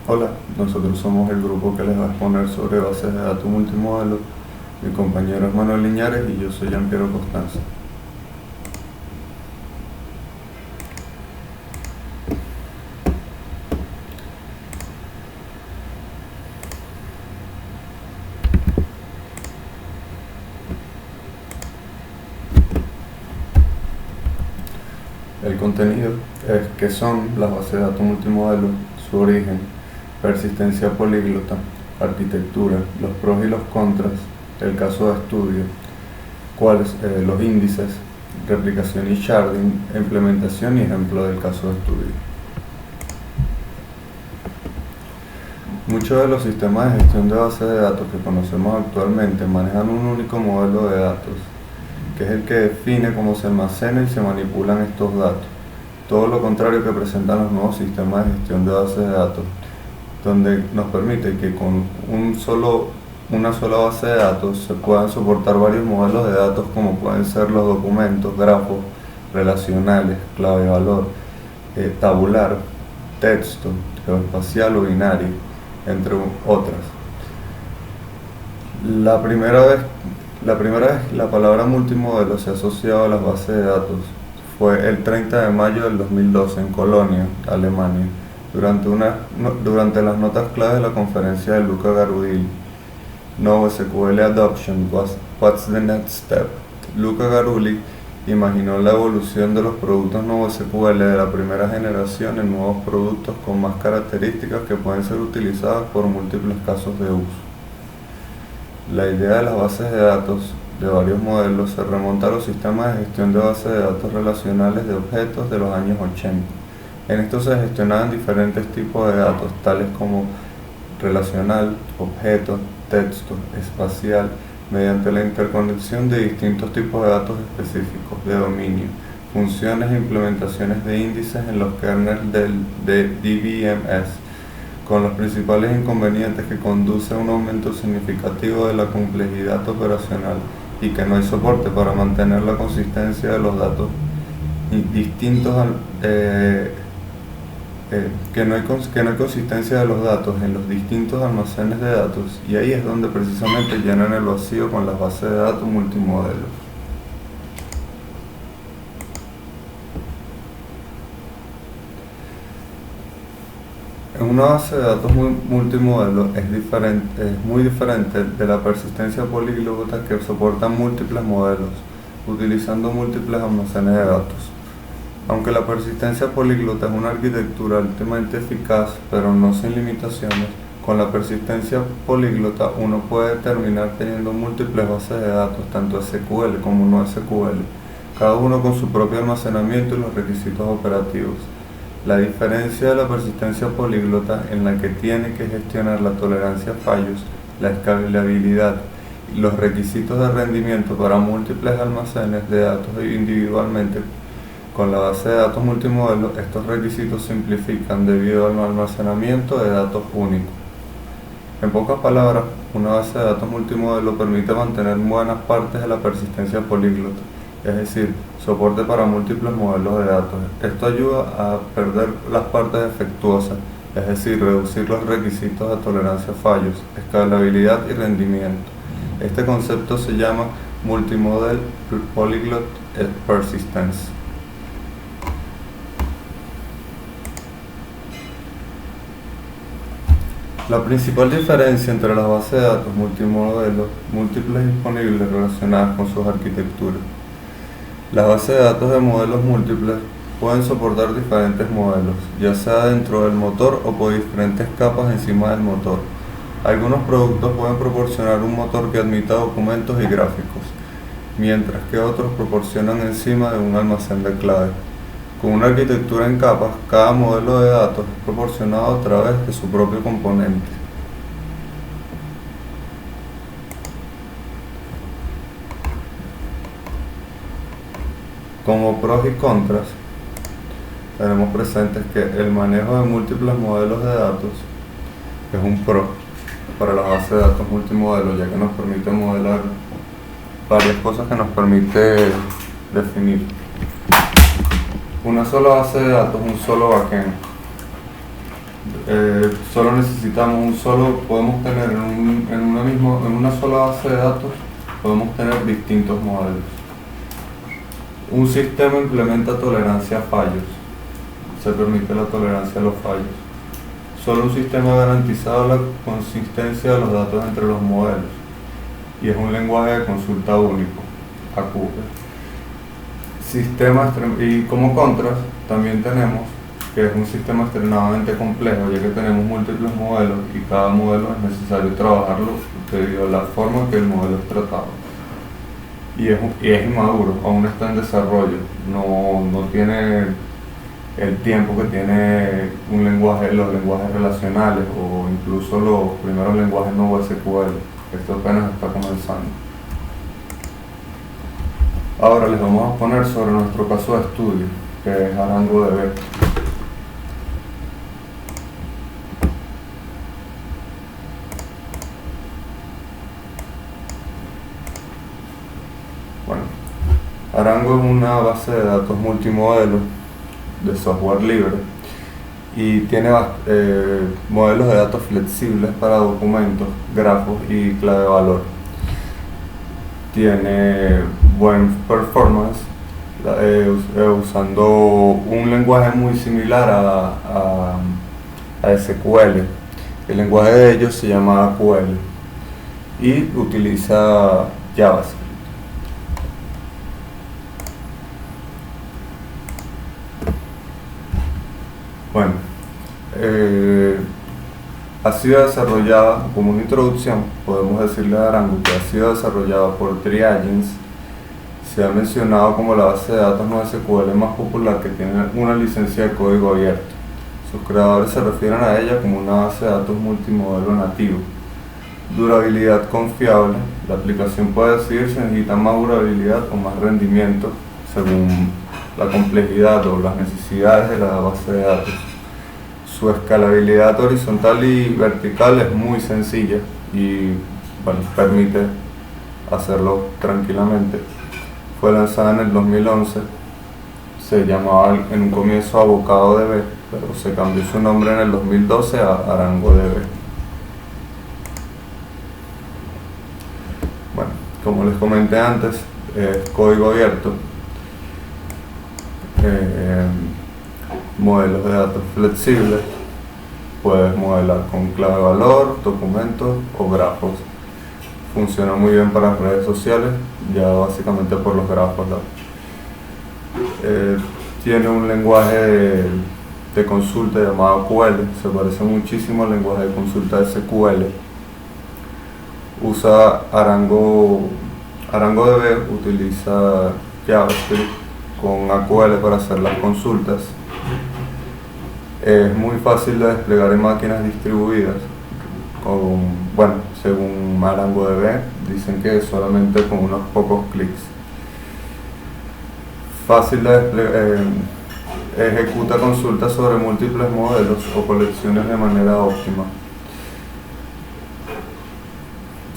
Hola, nosotros somos el grupo que les va a exponer sobre bases de datos multimodelo. Mi compañero es Manuel Liñares y yo soy Gianpiero Costanza. El contenido es qué son las bases de datos multimodelo, su origen, persistencia políglota, arquitectura, los pros y los contras, el caso de estudio, cuáles los índices, replicación y sharding, implementación y ejemplo del caso de estudio. Muchos de los sistemas de gestión de bases de datos que conocemos actualmente manejan un único modelo de datos, que es el que define cómo se almacenan y se manipulan estos datos. Todo lo contrario que presentan los nuevos sistemas de gestión de bases de datos, donde nos permite que con una sola base de datos se puedan soportar varios modelos de datos, como pueden ser los documentos, grafos, relacionales, clave-valor, tabular, texto, geoespacial o binario, entre otras. La primera vez la palabra multimodelo se ha asociado a las bases de datos fue el 30 de mayo del 2012 en Colonia, Alemania, durante las notas clave de la conferencia de Luca Garudilli. NoSQL Adoption, What's the Next Step? Luca Garudilli imaginó la evolución de los productos NoSQL de la primera generación en nuevos productos con más características que pueden ser utilizadas por múltiples casos de uso. La idea de las bases de datos de varios modelos se remonta a los sistemas de gestión de bases de datos relacionales de objetos de los años 80. En estos se gestionaban diferentes tipos de datos, tales como relacional, objeto, texto, espacial, mediante la interconexión de distintos tipos de datos específicos de dominio, funciones e implementaciones de índices en los kernels de DBMS, con los principales inconvenientes que conduce a un aumento significativo de la complejidad operacional y que no hay soporte para mantener la consistencia de los datos distintos que no hay consistencia de los datos en los distintos almacenes de datos, y ahí es donde precisamente llenan el vacío con las bases de datos multimodelo. Una base de datos multimodelo es muy diferente de la persistencia políglota, que soporta múltiples modelos, utilizando múltiples almacenes de datos. Aunque la persistencia políglota es una arquitectura altamente eficaz, pero no sin limitaciones, con la persistencia políglota uno puede terminar teniendo múltiples bases de datos, tanto SQL como no SQL, cada uno con su propio almacenamiento y los requisitos operativos. La diferencia de la persistencia políglota, en la que tiene que gestionar la tolerancia a fallos, la escalabilidad y los requisitos de rendimiento para múltiples almacenes de datos individualmente. Con la base de datos multimodelo, estos requisitos simplifican debido al almacenamiento de datos únicos. En pocas palabras, una base de datos multimodelo permite mantener buenas partes de la persistencia políglota, es decir, soporte para múltiples modelos de datos. Esto ayuda a perder las partes defectuosas, es decir, reducir los requisitos de tolerancia a fallos, escalabilidad y rendimiento. Este concepto se llama Multimodel Polyglot Persistence. La principal diferencia entre las bases de datos multimodelo múltiples disponibles relacionadas con sus arquitecturas. Las bases de datos de modelos múltiples pueden soportar diferentes modelos, ya sea dentro del motor o por diferentes capas encima del motor. Algunos productos pueden proporcionar un motor que admita documentos y gráficos, mientras que otros proporcionan encima de un almacén de claves. Con una arquitectura en capas, cada modelo de datos es proporcionado a través de su propio componente. Como pros y contras, tenemos presentes que el manejo de múltiples modelos de datos es un pro para la base de datos multimodelo, ya que nos permite modelar varias cosas que nos permite definir. Una sola base de datos, un solo backend. Solo necesitamos podemos tener en una sola base de datos, podemos tener distintos modelos. Un sistema implementa tolerancia a fallos, se permite la tolerancia a los fallos. Solo un sistema ha garantizado la consistencia de los datos entre los modelos y es un lenguaje de consulta único, ACUP. Y como contras también tenemos que es un sistema extremadamente complejo, ya que tenemos múltiples modelos y cada modelo es necesario trabajarlo debido a la forma en que el modelo es tratado. Y es inmaduro, aún está en desarrollo, no tiene el tiempo que tiene los lenguajes relacionales o incluso los primeros lenguajes no SQL. Esto apenas está comenzando. Ahora les vamos a poner sobre nuestro caso de estudio, que es ArangoDB. Bueno, Arango es una base de datos multimodelo de software libre y tiene modelos de datos flexibles para documentos, grafos y clave de valor. Tiene buen performance usando un lenguaje muy similar a SQL. El lenguaje de ellos se llama AQL y utiliza JavaScript. Bueno, ha sido desarrollada, como una introducción, podemos decirle a Arango que ha sido desarrollada por Triagents. Se ha mencionado como la base de datos no SQL más popular que tiene una licencia de código abierto. Sus creadores se refieren a ella como una base de datos multimodelo nativo. Durabilidad confiable. La aplicación puede decidir si necesita más durabilidad o más rendimiento según la complejidad o las necesidades de la base de datos. Su escalabilidad horizontal y vertical es muy sencilla y permite hacerlo tranquilamente. Fue lanzada en el 2011, se llamaba en un comienzo AvocadoDB, pero se cambió su nombre en el 2012 a ArangoDB. Bueno, como les comenté antes, es código abierto. Modelos de datos flexibles, puedes modelar con clave de valor, documentos o grafos. Funciona muy bien para redes sociales, ya básicamente por los grafos. Tiene un lenguaje de consulta llamado QL, se parece muchísimo al lenguaje de consulta de SQL. Usa ArangoDB utiliza JavaScript con AQL para hacer las consultas. Es muy fácil de desplegar en máquinas distribuidas. Según ArangoDB, dicen que solamente con unos pocos clics. Fácil de desplegar, ejecuta consultas sobre múltiples modelos o colecciones de manera óptima.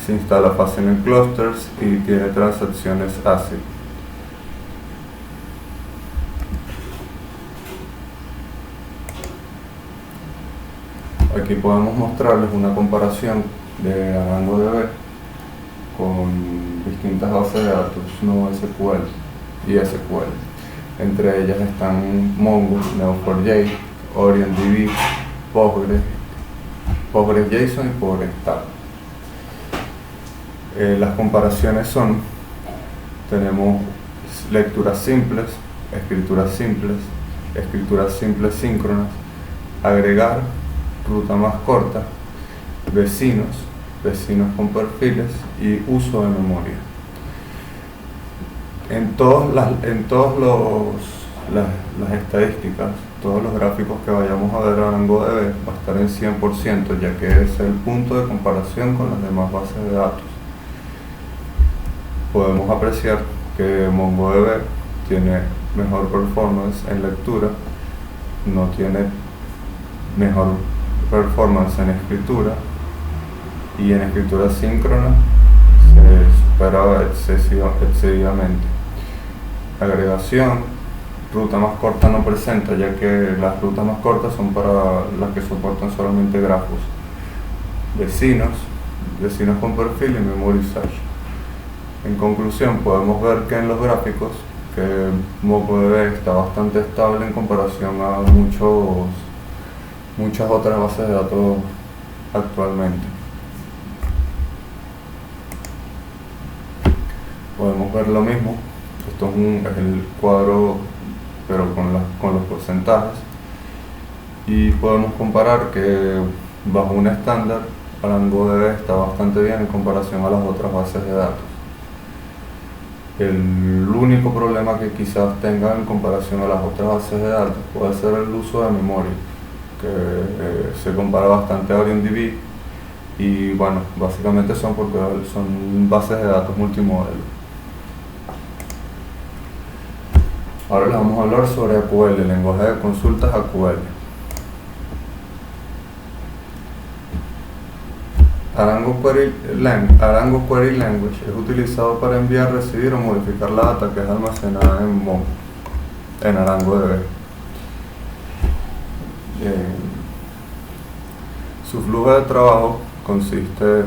Se instala fácil en clusters y tiene transacciones ACID. Aquí podemos mostrarles una comparación de ArangoDB con distintas bases de datos no SQL y SQL. Entre ellas están Mongo, Neo4j, OrientDB, PostgreSQL y PostgreStat. Las comparaciones tenemos lecturas simples, escrituras simples síncronas, agregar, ruta más corta, vecinos con perfiles y uso de memoria. En todas las estadísticas, todos los gráficos que vayamos a ver en ArangoDB va a estar en 100%, ya que es el punto de comparación con las demás bases de datos. Podemos apreciar que MongoDB tiene mejor performance en lectura, no tiene mejor performance en escritura, y en escritura síncrona se supera excesivamente. Agregación ruta más corta no presenta, ya que las rutas más cortas son para las que soportan solamente grafos vecinos, vecinos con perfil y memory search. En conclusión, podemos ver que en los gráficos que MongoDB está bastante estable en comparación a muchas otras bases de datos actualmente. Podemos ver lo mismo. Esto es el cuadro, pero con los porcentajes, y podemos comparar que bajo un estándar ArangoDB está bastante bien en comparación a las otras bases de datos. El único problema que quizás tenga en comparación a las otras bases de datos puede ser el uso de memoria, que se compara bastante a OrientDB, y bueno, básicamente son porque son bases de datos multimodelo. Ahora les vamos a hablar sobre AQL, el lenguaje de consultas AQL. Arango Query Language es utilizado para enviar, recibir o modificar la data que es almacenada en ArangoDB. Su flujo de trabajo consiste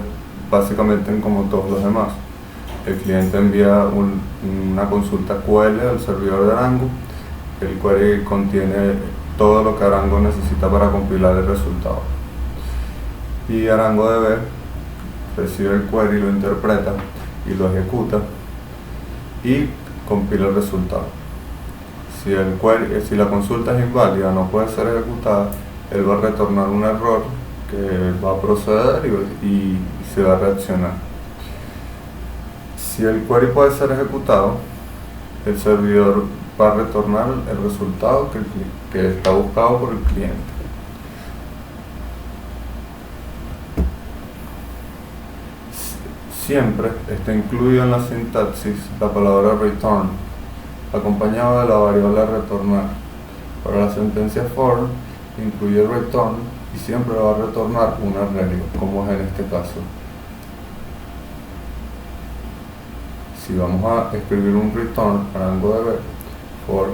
básicamente en como todos los demás. El cliente envía una consulta QL al servidor de Arango. El query contiene todo lo que Arango necesita para compilar el resultado. Y ArangoDB recibe el query, lo interpreta y lo ejecuta y compila el resultado. Si la consulta es inválida, no puede ser ejecutada, él va a retornar un error que va a proceder y se va a reaccionar. Si el query puede ser ejecutado, el servidor va a retornar el resultado que está buscado por el cliente. Siempre está incluido en la sintaxis la palabra return, acompañado de la variable retornar. Para la sentencia for, incluye return y siempre va a retornar un arreglo, como es en este caso. Si vamos a escribir un return para ArangoDB, for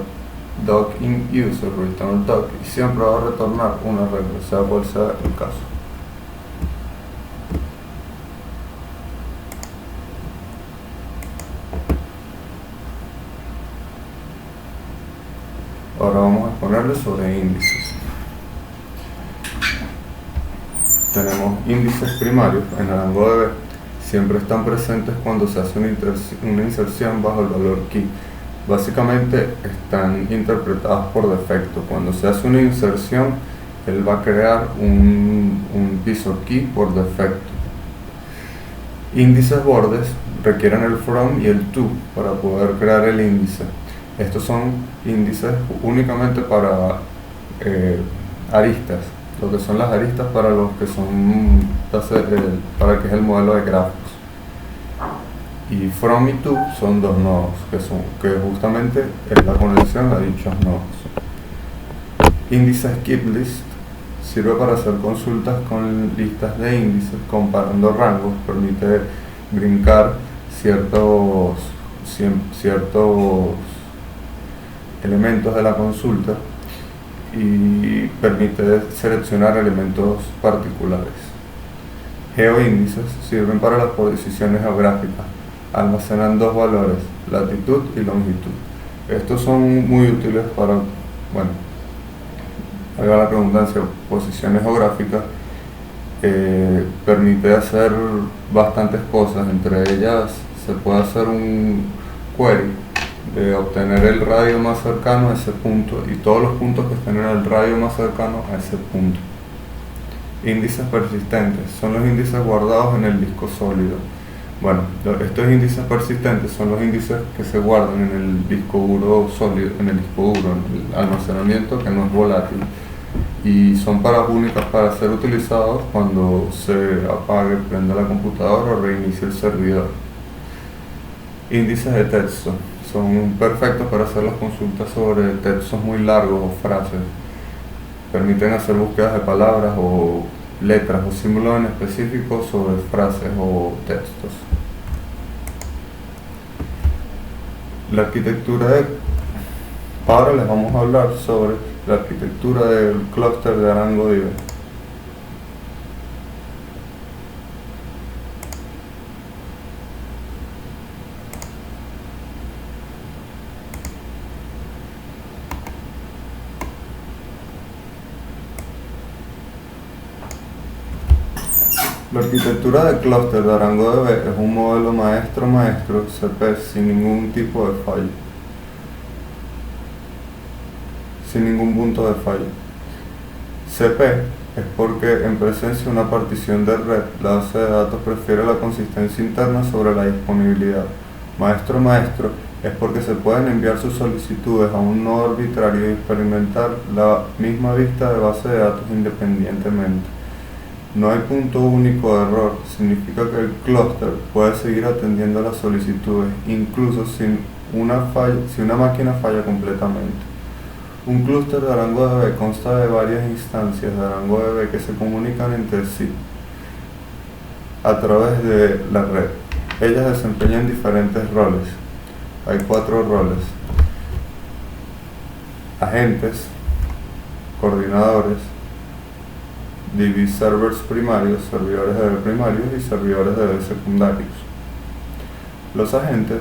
doc in user return doc, y siempre va a retornar un arreglo, sea cual sea el caso. Ahora vamos a exponerle sobre índices. Tenemos índices primarios en ArangoDB. Siempre están presentes cuando se hace una inserción bajo el valor key. Básicamente están interpretados por defecto. Cuando se hace una inserción, él va a crear un piso key por defecto. Índices bordes requieren el from y el to para poder crear el índice. Estos son índices únicamente para aristas, lo que son las aristas para los que son para que es el modelo de grafos. Y from y to son dos nodos que justamente es la conexión a dichos nodos. Índice skip list sirve para hacer consultas con listas de índices comparando rangos, permite brincar ciertos elementos de la consulta y permite seleccionar elementos particulares. Geoíndices sirven para las posiciones geográficas, almacenan dos valores, latitud y longitud. Estos son muy útiles para, bueno, haga la redundancia, posiciones geográficas. Permite hacer bastantes cosas, entre ellas se puede hacer un query de obtener el radio más cercano a ese punto y todos los puntos que estén en el radio más cercano a ese punto. Índices persistentes son los índices guardados en el disco sólido. Bueno, estos índices persistentes son los índices que se guardan en el disco duro sólido, en el almacenamiento que no es volátil, y son únicas para ser utilizados cuando se apague, prenda la computadora o reinicie el servidor. Índices de texto son perfectos para hacer las consultas sobre textos muy largos o frases. Permiten hacer búsquedas de palabras o letras o símbolos en específico sobre frases o textos. La arquitectura Ahora les vamos a hablar sobre la arquitectura del clúster de ArangoDB. La arquitectura del clúster de ArangoDB es un modelo maestro-maestro CP sin ningún tipo de fallo, sin ningún punto de fallo. CP es porque en presencia de una partición de red, la base de datos prefiere la consistencia interna sobre la disponibilidad. Maestro-maestro es porque se pueden enviar sus solicitudes a un nodo arbitrario y experimentar la misma vista de base de datos independientemente. No hay punto único de error, significa que el clúster puede seguir atendiendo las solicitudes, incluso si una máquina falla completamente. Un clúster de ArangoDB consta de varias instancias de ArangoDB que se comunican entre sí a través de la red. Ellas desempeñan diferentes roles. Hay 4 roles: agentes, coordinadores, DB servers primarios, servidores DB primarios y servidores DB secundarios. Los agentes,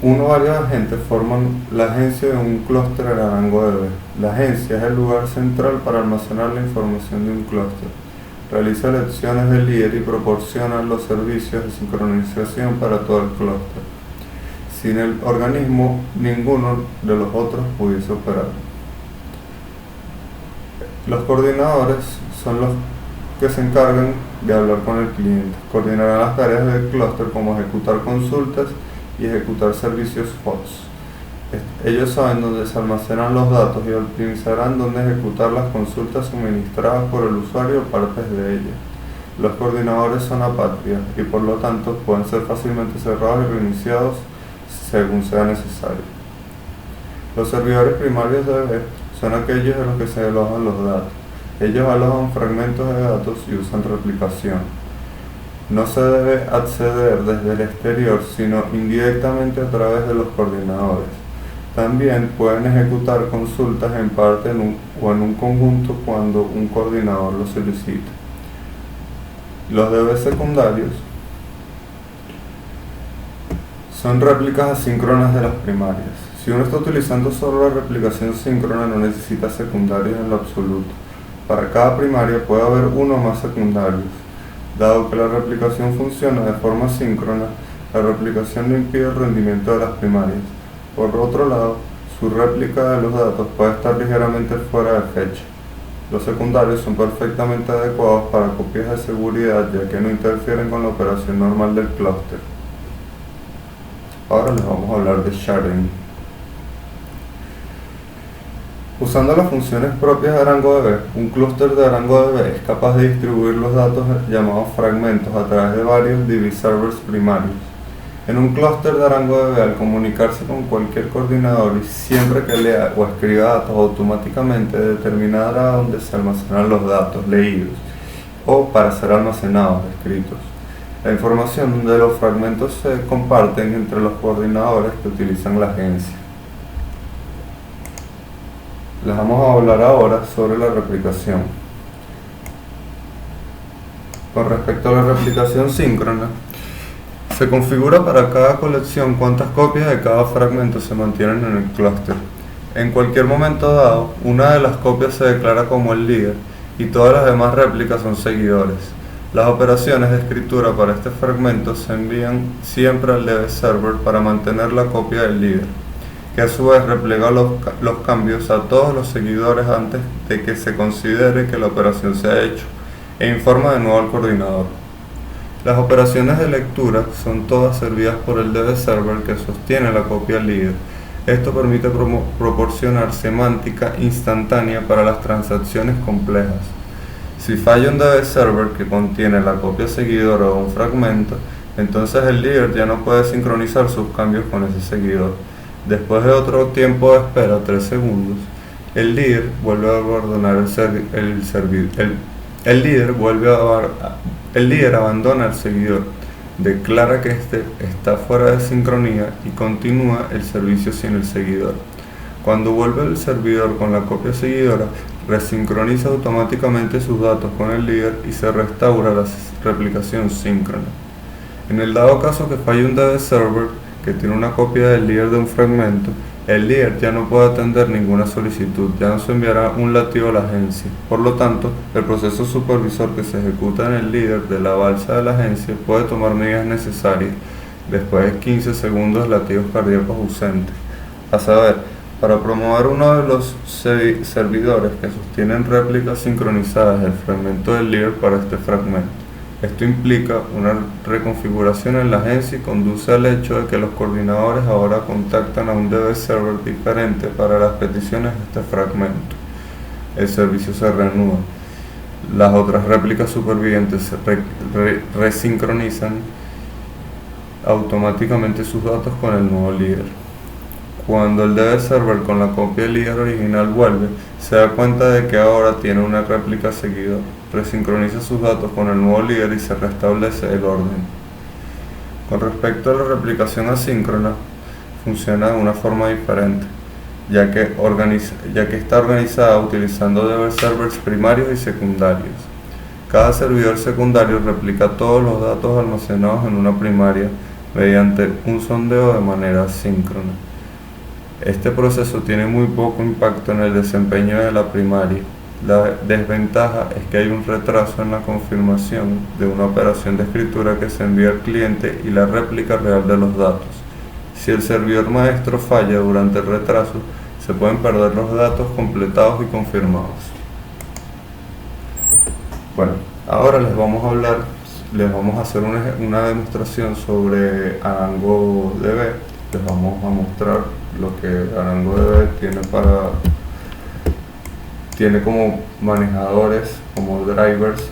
uno o varios agentes forman la agencia de un clúster en ArangoDB. La agencia es el lugar central para almacenar la información de un clúster. Realiza elecciones de líder y proporciona los servicios de sincronización para todo el clúster. Sin el organismo, ninguno de los otros pudiese operar. Los coordinadores son los que se encargan de hablar con el cliente. Coordinarán las tareas del clúster como ejecutar consultas y ejecutar servicios hosts. Ellos saben dónde se almacenan los datos y optimizarán dónde ejecutar las consultas suministradas por el usuario o partes de ella. Los coordinadores son apátridas y por lo tanto pueden ser fácilmente cerrados y reiniciados según sea necesario. Los servidores primarios de DB son aquellos de los que se alojan los datos. Ellos alojan fragmentos de datos y usan replicación. No se debe acceder desde el exterior, sino indirectamente a través de los coordinadores. También pueden ejecutar consultas en parte o en un conjunto cuando un coordinador lo solicita. Los DB secundarios son réplicas asíncronas de las primarias. Si uno está utilizando solo la replicación síncrona, no necesita secundarios en lo absoluto. Para cada primaria puede haber uno o más secundarios. Dado que la replicación funciona de forma síncrona, la replicación no impide el rendimiento de las primarias. Por otro lado, su réplica de los datos puede estar ligeramente fuera de fecha. Los secundarios son perfectamente adecuados para copias de seguridad, ya que no interfieren con la operación normal del clúster. Ahora les vamos a hablar de sharding. Usando las funciones propias de ArangoDB, un clúster de ArangoDB es capaz de distribuir los datos llamados fragmentos a través de varios DB servers primarios. En un clúster de ArangoDB, al comunicarse con cualquier coordinador y siempre que lea o escriba datos automáticamente, determinará dónde se almacenan los datos leídos o para ser almacenados escritos. La información de los fragmentos se comparten entre los coordinadores que utilizan la agencia. Les vamos a hablar ahora sobre la replicación. Con respecto a la replicación síncrona, se configura para cada colección cuántas copias de cada fragmento se mantienen en el clúster. En cualquier momento dado, una de las copias se declara como el líder y todas las demás réplicas son seguidores. Las operaciones de escritura para este fragmento se envían siempre al DB server para mantener la copia del líder, que a su vez replega los cambios a todos los seguidores antes de que se considere que la operación se ha hecho e informa de nuevo al coordinador. Las operaciones de lectura son todas servidas por el DB server que sostiene la copia líder. Esto permite proporcionar semántica instantánea para las transacciones complejas. Si falla un DB server que contiene la copia seguidora o un fragmento, entonces el líder ya no puede sincronizar sus cambios con ese seguidor. Después de otro tiempo de espera, 3 segundos, el líder vuelve a abandonar el líder abandona el seguidor. declara que este está fuera de sincronía y continúa el servicio sin el seguidor. Cuando vuelve el servidor con la copia seguidora, resincroniza automáticamente sus datos con el líder y se restaura la replicación síncrona. En el dado caso que falle un DB server que tiene una copia del líder de un fragmento, el líder ya no puede atender ninguna solicitud, ya no se enviará un latido a la agencia. Por lo tanto, el proceso supervisor que se ejecuta en el líder de la balsa de la agencia puede tomar medidas necesarias después de 15 segundos de latidos cardíacos ausentes. A saber, para promover uno de los servidores que sostienen réplicas sincronizadas del fragmento del líder para este fragmento. Esto implica una reconfiguración en la agencia y conduce al hecho de que los coordinadores ahora contactan a un DB server diferente para las peticiones de este fragmento. El servicio se reanuda. Las otras réplicas supervivientes se resincronizan automáticamente sus datos con el nuevo líder. Cuando el DB server con la copia del líder original vuelve, se da cuenta de que ahora tiene una réplica seguidor. Resincroniza sus datos con el nuevo líder y se restablece el orden. Con respecto a la replicación asíncrona, funciona de una forma diferente, ya que está organizada utilizando DB servers primarios y secundarios. Cada servidor secundario replica todos los datos almacenados en una primaria mediante un sondeo de manera asíncrona. Este proceso tiene muy poco impacto en el desempeño de la primaria. La desventaja es que hay un retraso en la confirmación de una operación de escritura que se envía al cliente y la réplica real de los datos. Si el servidor maestro falla durante el retraso, se pueden perder los datos completados y confirmados. Bueno, ahora les vamos a hacer una demostración sobre ArangoDB. Les vamos a mostrar lo que ArangoDB tiene como manejadores, como drivers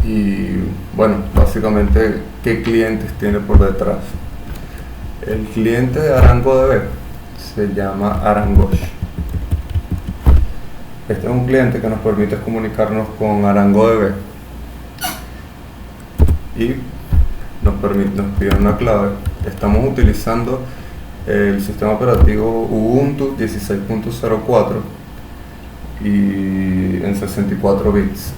y bueno, básicamente qué clientes tiene por detrás. El cliente de ArangoDB se llama Arangosh. Este es un cliente que nos permite comunicarnos con ArangoDB y nos pide una clave. Estamos utilizando el sistema operativo Ubuntu 16.04 y en 64 bits.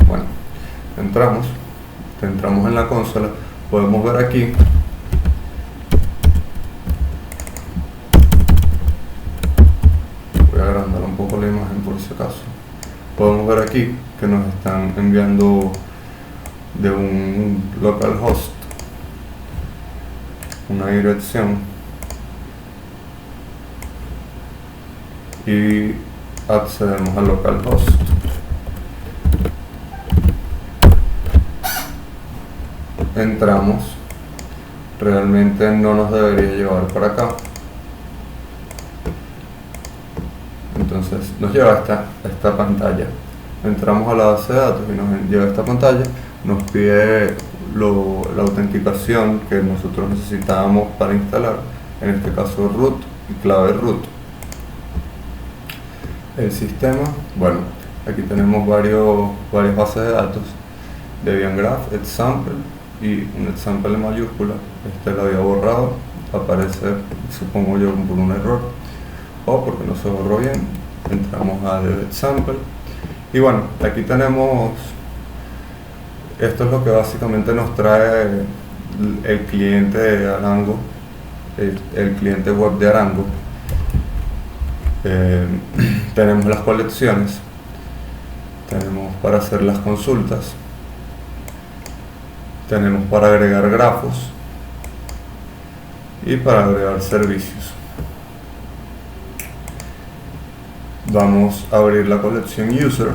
Bueno, entramos en la consola. Podemos ver aquí voy a agrandar un poco la imagen por si acaso. Podemos ver aquí que nos están enviando de un localhost una dirección y accedemos al localhost. Entramos, realmente no nos debería llevar para acá, entonces nos lleva hasta esta pantalla. Entramos a la base de datos y nos lleva a esta pantalla, nos pide la autenticación que nosotros necesitábamos para instalar, en este caso root y clave root. El sistema, bueno, aquí tenemos varias bases de datos, Debian Graph, Example y un Example en mayúscula. Este lo había borrado, aparece, supongo yo, por un error o porque no se borró bien. Entramos a Dev Example y bueno, aquí tenemos, esto es lo que básicamente nos trae el cliente de Arango, el cliente web de Arango. Tenemos las colecciones, tenemos para hacer las consultas, tenemos para agregar grafos y para agregar servicios. Vamos a abrir la colección user.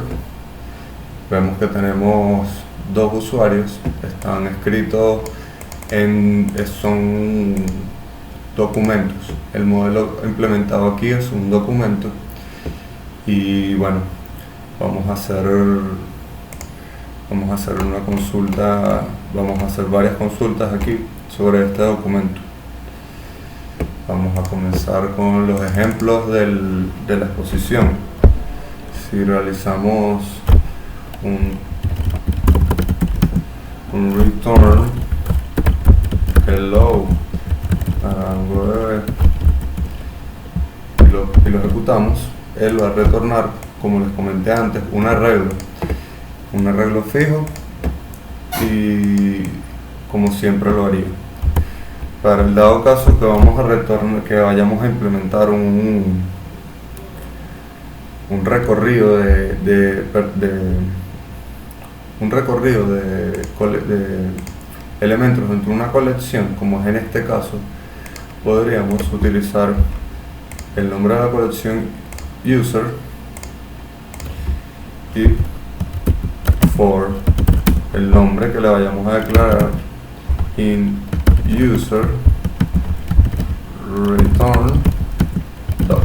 Vemos que tenemos dos usuarios, están escritos son documentos. El modelo implementado aquí es un documento y bueno, vamos a hacer una consulta, vamos a hacer varias consultas aquí sobre este documento. Vamos a comenzar con los ejemplos de la exposición. Si realizamos un return hello Arango y lo ejecutamos, él va a retornar, como les comenté antes, un arreglo fijo, y como siempre lo haría. Para el dado caso que vamos a retornar, que vayamos a implementar un recorrido de elementos dentro de una colección, como es en este caso, podríamos utilizar el nombre de la colección user y for el nombre que le vayamos a declarar in user return doc,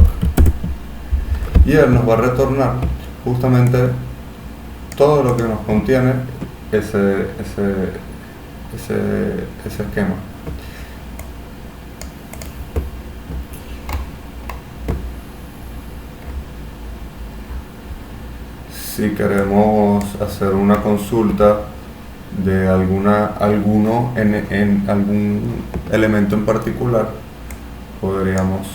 y él nos va a retornar justamente todo lo que nos contiene ese esquema. Si queremos hacer una consulta de alguno en algún elemento en particular, podríamos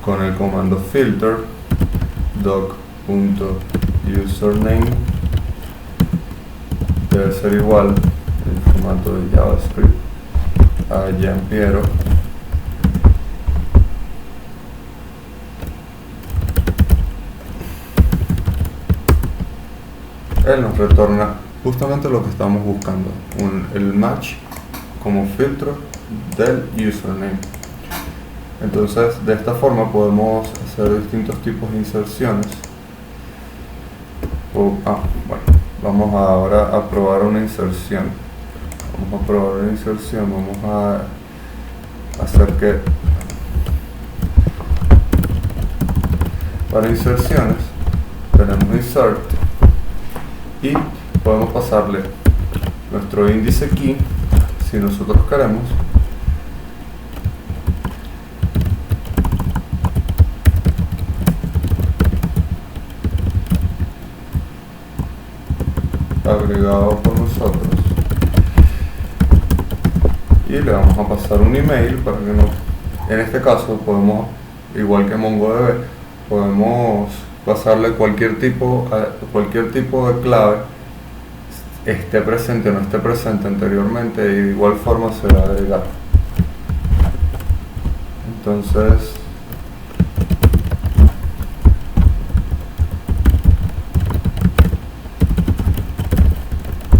con el comando filter doc.username debe ser igual el formato de JavaScript a Giampiero, él nos retorna justamente lo que estamos buscando, el match como filtro del username. Entonces, de esta forma podemos hacer distintos tipos de inserciones. Bueno, vamos ahora a probar una inserción. Vamos a hacer que para inserciones tenemos insert y podemos pasarle nuestro índice key si nosotros queremos. Agregado por nosotros, y le vamos a pasar un email para que en este caso podemos, igual que MongoDB, podemos pasarle cualquier tipo de clave, esté presente o no esté presente anteriormente, y de igual forma se va a agregar. Entonces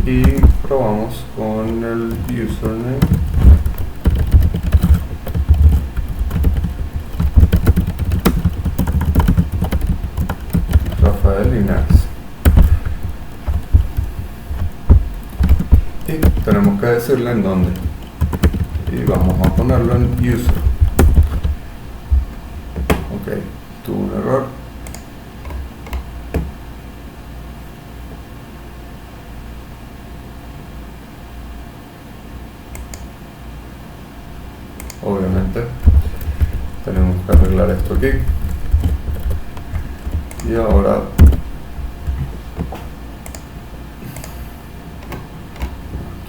y probamos con el username. Rafael Linares. Y tenemos que decirle en dónde. Y vamos a ponerlo en user. Ok, tuvo un error. Obviamente tenemos que arreglar esto aquí, y ahora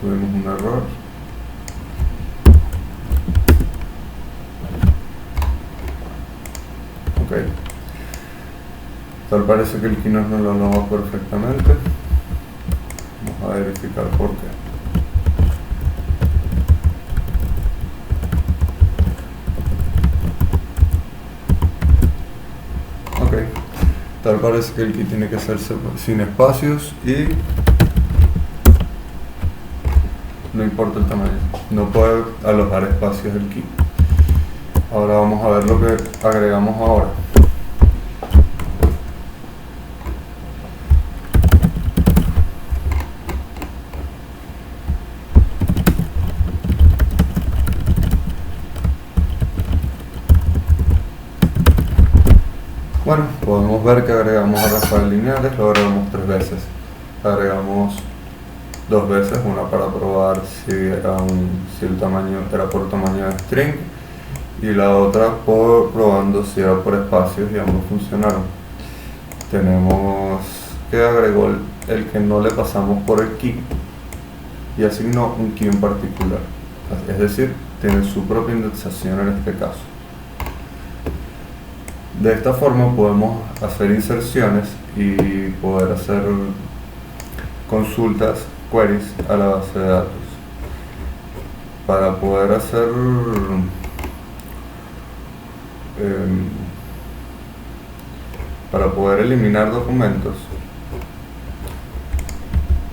tuvimos un error. Ok, tal parece que el key no lo logró perfectamente. Vamos a verificar por qué. Tal parece que el key tiene que ser sin espacios y no importa el tamaño, no puede alojar espacios el key. Ahora vamos a ver lo que agregamos ahora. Bueno, podemos ver que agregamos a Rafael Linares, lo agregamos 3 veces. Agregamos 2 veces, una para probar si el tamaño era por tamaño de string y la otra probando si era por espacios, y ambos funcionaron. Tenemos que agregó el que no le pasamos por el key y asignó un key en particular, es decir, tiene su propia indexación en este caso. De esta forma podemos hacer inserciones y poder hacer consultas, queries a la base de datos. Para poder hacer para poder eliminar documentos,